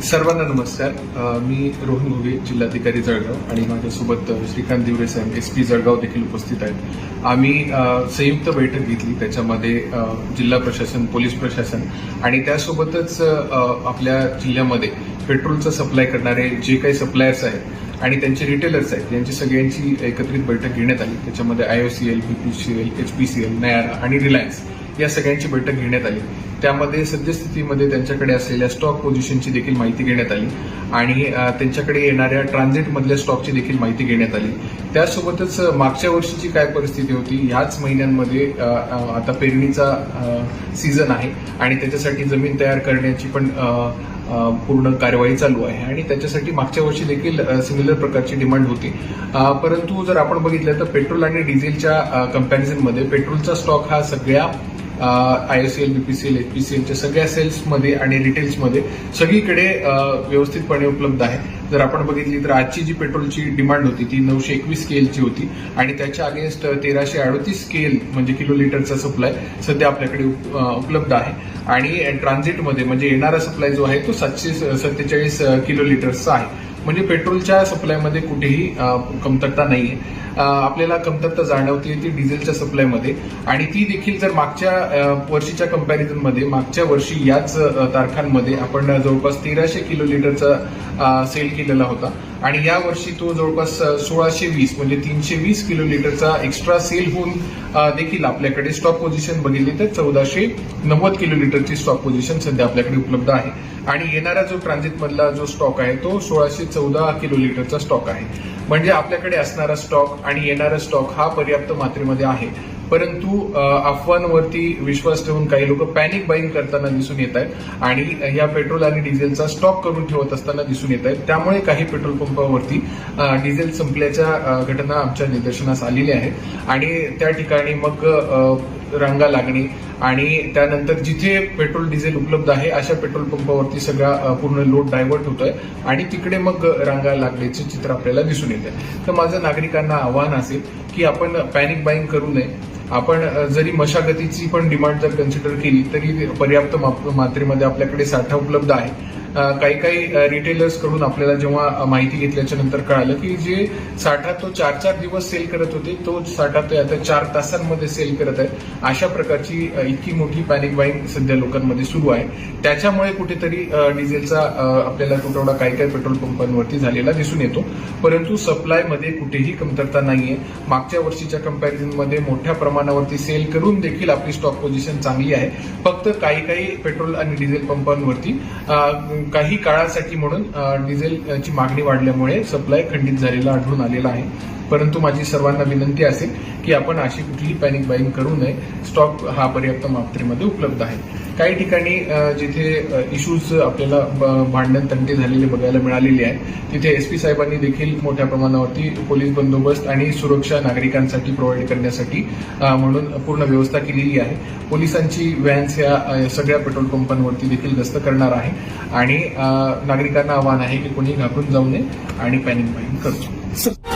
सर्वांना नमस्कार. मी रोहन घुगे, जिल्हाधिकारी जळगाव आणि माझ्यासोबत श्रीकांत दिवरे साहेब एसपी जळगाव देखील उपस्थित आहेत. आम्ही संयुक्त बैठक घेतली. त्याच्यामध्ये जिल्हा प्रशासन, पोलीस प्रशासन आणि त्यासोबतच आपल्या जिल्ह्यामध्ये पेट्रोलचं सप्लाय करणारे जे काही सप्लायर्स आहेत आणि त्यांचे रिटेलर्स आहेत यांची सगळ्यांची एकत्रित बैठक घेण्यात आली. त्याच्यामध्ये IOCL, BPCL, HPCL, नयारा आणि रिलायन्स या सगळ्यांची बैठक घेण्यात आली. त्यामध्ये सद्यस्थितीमध्ये त्यांच्याकडे असलेल्या स्टॉक पोझिशनची देखील माहिती घेण्यात आली आणि त्यांच्याकडे येणाऱ्या ट्रान्झिटमधल्या स्टॉकची देखील माहिती घेण्यात आली. त्यासोबतच मागच्या वर्षीची काय परिस्थिती होती, ह्याच महिन्यांमध्ये आता पेरणीचा सीझन आहे आणि त्याच्यासाठी जमीन तयार करण्याची पण पूर्ण कार्यवाही चालू आहे आणि त्याच्यासाठी मागच्या वर्षी देखील सिमिलर प्रकारची डिमांड होती. परंतु जर आपण बघितलं तर पेट्रोल आणि डिझेलच्या कंपॅरिझनमध्ये पेट्रोलचा स्टॉक हा सगळ्या IOCL, BPCL, HPCLच्या सगळ्या सेल्समध्ये आणि रिटेल्समध्ये सगळीकडे व्यवस्थितपणे उपलब्ध आहे. जर आपण बघितली तर आजची जी पेट्रोलची डिमांड होती ती 921 स्केलची होती आणि त्याच्या अगेन्स्ट 1338 स्केल म्हणजे किलो लिटरचा सप्लाय सध्या आपल्याकडे उपलब्ध आहे आणि ट्रान्झिटमध्ये म्हणजे येणारा सप्लाय जो आहे तो 747 किलो लिटर्सचा आहे. म्हणजे पेट्रोलच्या सप्लायमध्ये कुठेही कमतरता नाहीये. आपल्याला कमतरता जाणवते ती डिझेलच्या सप्लायमध्ये आणि ती देखील जर मागच्या वर्षीच्या कंपॅरिझनमध्ये मागच्या वर्षी याच तारखांमध्ये आपण जवळपास 1300 किलो लिटरचा सेल केलेला होता आणि या वर्षी तो जवळपास 1620 म्हणजे 320 किलो लिटरचा एक्स्ट्रा सेल होऊन देखील आपल्याकडे स्टॉक पोझिशन बघितली तर 1490 किलो लिटरची स्टॉक पोझिशन सध्या आपल्याकडे उपलब्ध आहे आणि येणारा जो ट्रान्झिटमधला जो स्टॉक आहे तो 1614 किलो लिटरचा स्टॉक आहे. म्हणजे आपल्याकडे असणारा स्टॉक आणि येणारा स्टॉक हा पर्याप्त मात्रेमध्ये आहे. परंतु अफवांवरती विश्वास ठेवून काही लोक पॅनिक बाईंग करताना दिसून येत आहेत आणि या पेट्रोल आणि डिझेलचा स्टॉक करून ठेवत असताना दिसून येत आहेत. त्यामुळे काही पेट्रोल पंपावरती डिझेल संपल्याच्या घटना आमच्या निदर्शनास आलेल्या आहेत आणि त्या ठिकाणी मग रांगा लागणे आणि त्यानंतर जिथे पेट्रोल डिझेल उपलब्ध आहे अशा पेट्रोल पंपावरती सगळा पूर्ण लोड डायव्हर्ट होतोय आणि तिकडे मग रांगा लागण्याचे चित्र आपल्याला दिसून येत आहे. तर माझं नागरिकांना आव्हान असेल की आपण पॅनिक बाईंग करू नये. आपण जरी मशागतीची पण डिमांड जर कन्सिडर केली तरी पर्याप्त मात्रेमध्ये आपल्याकडे साठा उपलब्ध आहे. काही रिटेलर्स कडून आपल्याला जेव्हा माहिती घेतल्याच्या नंतर कळालं की जे साठा तो 4-4 दिवस सेल करत होते तो साठा ते आता 4 तासांमध्ये सेल करत आहे. अशा प्रकारची इतकी मोठी पॅनिक बाईंग सध्या लोकांमध्ये सुरू आहे. त्याच्यामुळे कुठेतरी डिझेलचा आपल्याला तुटवडा काही पेट्रोल पंपांवरती झालेला दिसून येतो. परंतु सप्लायमध्ये कुठेही कमतरता नाहीये. मागच्या वर्षीच्या कंपॅरिझनमध्ये मोठ्या प्रमाणावरती सेल करून देखील आपली स्टॉक पोझिशन चांगली आहे. फक्त काही पेट्रोल आणि डिझेल पंपांवरती काही काळासाठी म्हणून डिझेलची मागणी वाढल्यामुळे सप्लाय खंडित झालेला आढळून आलेला आहे. परंतु माझी सर्वांना विनंती असेल की आपण अशी कुठलीही पॅनिक बाईंग करू नये. स्टॉक हा पर्याप्त मात्रेमध्ये उपलब्ध आहे. काही ठिकाणी जिथे इश्यूज आपल्याला भांडण तंटे झालेले बघायला मिळालेले आहेत तिथे SP साहेबांनी देखील मोठ्या प्रमाणावरती पोलीस बंदोबस्त आणि सुरक्षा नागरिकांसाठी प्रोव्हाइड करण्यासाठी म्हणून पूर्ण व्यवस्था केलेली आहे. पोलिसांची व्हॅन्स या सगळ्या पेट्रोल पंपांवरती देखील गस्त करणार आहे आणि नागरिकांना आवाहन आहे की कोणी घाबरून जाऊ नये आणि पॅनिक बाईंग करू.